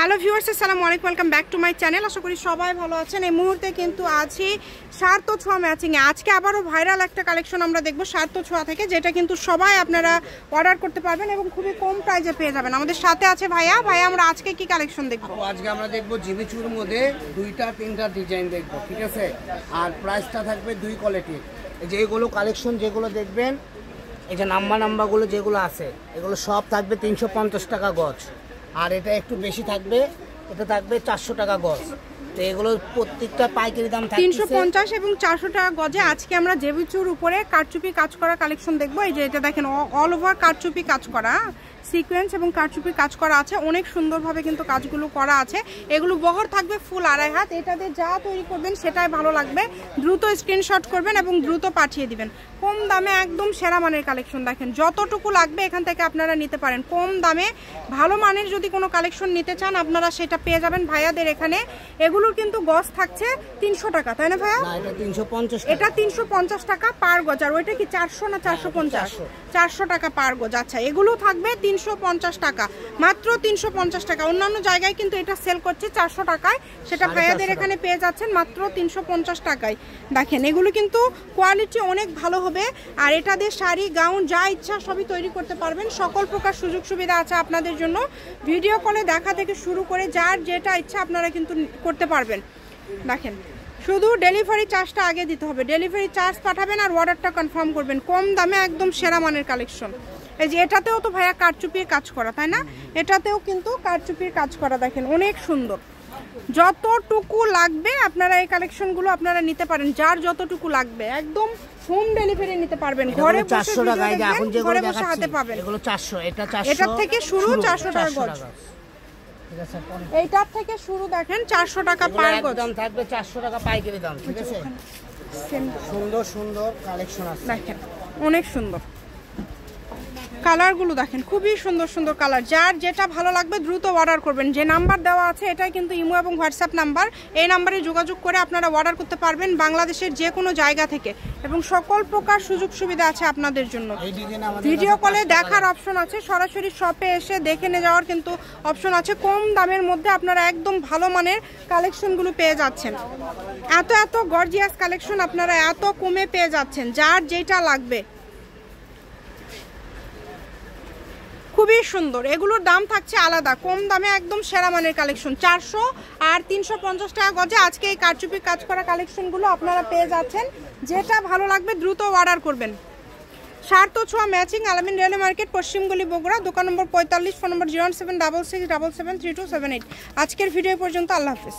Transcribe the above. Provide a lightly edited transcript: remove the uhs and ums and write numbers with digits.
Hello viewers, আসসালামু আলাইকুম, welcome back to my channel. আশা করি সবাই ভালো আছেন। এই মুহূর্তে কিন্তু আছি সার্থ ছোঁয়া ম্যাচিংয়ে। আজকে আবারও ভাইরাল একটা কালেকশন আমরা দেখবো সার্থ ছোঁয়া থেকে, যেটা কিন্তু সবাই আপনারা অর্ডার করতে পারবেন এবং খুবই কম প্রাইসে পেয়ে যাবেন। আমাদের সাথে আছে ভাইয়া। আমরা আজকে কি কালেকশন দেখবো? আজকে আমরা দেখবো জিমিচুর মধ্যে 2-3টা ডিজাইন দেখবো, ঠিক আছে? আর প্রাইসটা থাকবে 2 কোয়ালিটির। যেগুলো কালেকশন যেগুলো দেখবেন, এই যে নাম্বারগুলো যেগুলো আছে, এগুলো সব থাকবে 350 টাকা গজ। আর এটা একটু বেশি থাকবে, এটা থাকবে 400 টাকা গজ। তো এগুলো প্রত্যেকটা পাইকারি দাম থাকবে 350 এবং 400 টাকা গজে। আজকে আমরা জেবিচুর উপরে কারচুপি কাজ করা কালেকশন দেখবো। এই যে এটা দেখেন, অল ওভার কারচুপি কাজ করা, সিকোয়েন্স এবং কারচুপি কাজ করা আছে। অনেক সুন্দরভাবে কিন্তু কাজগুলো করা আছে। এগুলো বহর থাকবে ফুল 2.5 হাত। এটাতে যা তৈরি করবেন সেটাই ভালো লাগবে। দ্রুত স্ক্রিনশট করবেন এবং দ্রুত পাঠিয়ে দিবেন। কম দামে একদম সেরা মানের কালেকশন। দেখেন যতটুকু লাগবে এখান থেকে আপনারা নিতে পারেন। কম দামে ভালো মানের যদি কোনো কালেকশন নিতে চান আপনারা সেটা পেয়ে যাবেন ভাইয়াদের এখানে। এগুলোর কিন্তু গজ থাকছে 300 টাকা, তাই না ভাইয়া? এটা 350 টাকা পার গজ। আর ওইটা কি 400 না 450? 400 টাকা পার গজ। আচ্ছা, এগুলো থাকবে 350 টাকা, মাত্র 350 টাকা। অন্যান্য জায়গায় কিন্তু এটা সেল করছে 400 টাকায়, সেটা ভাইয়াদের এখানে পেয়ে যাচ্ছেন মাত্র 350 টাকায়। দেখেন এগুলো কিন্তু কোয়ালিটি অনেক ভালো হবে। আর এটা দিয়ে শাড়ি, গাউন যা ইচ্ছা সবই তৈরি করতে পারবেন। সকল প্রকার সুযোগ সুবিধা আছে আপনাদের জন্য। ভিডিও কলে দেখা থেকে শুরু করে যার যেটা ইচ্ছা আপনারা কিন্তু করতে পারবেন। দেখেন শুধু ডেলিভারি চার্জটা আগে দিতে হবে। ডেলিভারি চার্জ পাঠাবেন আর অর্ডারটা কনফার্ম করবেন। কম দামে একদম সেরা মানের কালেকশন। এই যে এটাতেও তো ভাইয়া কারচুপির কাজ করা, তাই না? এটাতেও কিন্তু কারচুপির কাজ করা। দেখেন অনেক সুন্দর। যতটুকু লাগবে আপনারা এই কালেকশনগুলো আপনারা নিতে পারেন, যার যতটুকু লাগবে একদম হোম ডেলিভারি নিতে পারবেন। ঘরে বসে 400 টাকা, এখন যেগুলো বসে হাতে পাবেন। এগুলো 400, এটা 400, এটা থেকে শুরু 400 টাকা গজ। ঠিক আছে, এইটার থেকে শুরু দেখেন 400 টাকা পার গজ। দাম থাকবে 400 টাকা পাইকারি দাম, ঠিক আছে? সুন্দর সুন্দর কালেকশন আছে। দেখেন অনেক সুন্দর কালারগুলো, দেখেন খুবই সুন্দর সুন্দর কালার। যার যেটা ভালো লাগবে দ্রুত অর্ডার করবেন। যে নাম্বার দেওয়া আছে এটাই কিন্তু ইমো এবং হোয়াটসঅ্যাপ নাম্বার। এই নাম্বারে যোগাযোগ করে আপনারা অর্ডার করতে পারবেন বাংলাদেশের যে কোনো জায়গা থেকে এবং সকল প্রকার সুযোগ সুবিধা আছে আপনাদের জন্য। ভিডিও কলে দেখার অপশন আছে, সরাসরি শপে এসে দেখে নিয়ে যাওয়ার কিন্তু অপশন আছে। কম দামের মধ্যে আপনারা একদম ভালো মানের কালেকশনগুলো পেয়ে যাচ্ছেন। এত এত গর্জিয়াস কালেকশন আপনারা এত কমে পেয়ে যাচ্ছেন। যার যেটা লাগবে খুবই সুন্দর। এগুলোর দাম থাকছে আলাদা। কম দামে একদম সেরা মানের কালেকশন। 400 আর 350 টাকা গজে আজকে এই কারচুপি কাজ করা কালেকশনগুলো আপনারা পেয়ে যাচ্ছেন। যেটা ভালো লাগবে দ্রুত অর্ডার করবেন। সার্থ ছোঁয়া ম্যাচিং, আলামিন রেলওয়ে মার্কেট, পশ্চিমগলি, বগুড়া। দোকান নম্বর 45, ফোন নম্বর 01766773278। আজকের ভিডিও পর্যন্ত। আল্লাহ হাফেজ।